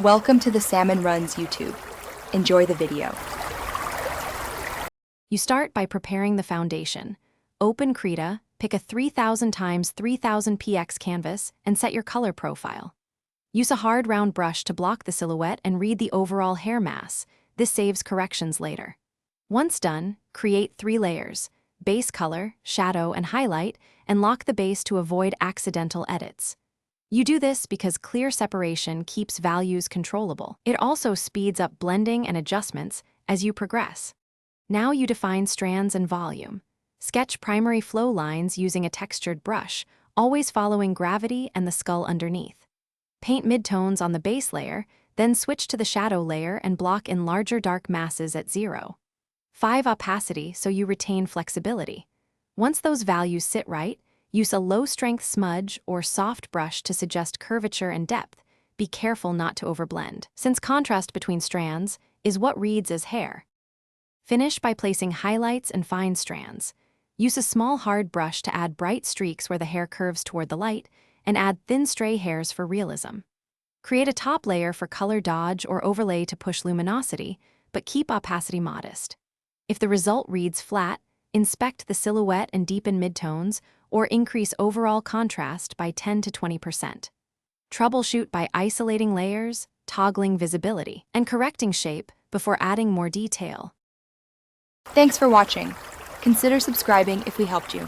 Welcome to the Salmon Runs YouTube. Enjoy the video. You start by preparing the foundation. Open Krita, pick a 3000 x 3000 px canvas, and set your color profile. Use a hard round brush to block the silhouette and read the overall hair mass. This saves corrections later. Once done, create 3 layers: base color, shadow, and highlight, and lock the base to avoid accidental edits. You do this because clear separation keeps values controllable. It also speeds up blending and adjustments as you progress. Now you define strands and volume. Sketch primary flow lines using a textured brush, always following gravity and the skull underneath. Paint midtones on the base layer, then switch to the shadow layer and block in larger dark masses at 0. 5 opacity so you retain flexibility. Once those values sit right, use a low-strength smudge or soft brush to suggest curvature and depth. Be careful not to overblend, since contrast between strands is what reads as hair. Finish by placing highlights and fine strands. Use a small hard brush to add bright streaks where the hair curves toward the light, and add thin stray hairs for realism. Create a top layer for color dodge or overlay to push luminosity, but keep opacity modest. If the result reads flat, inspect the silhouette and deepen midtones, or increase overall contrast by 10 to 20%. Troubleshoot by isolating layers, toggling visibility, and correcting shape before adding more detail. Thanks for watching. Consider subscribing if we helped you.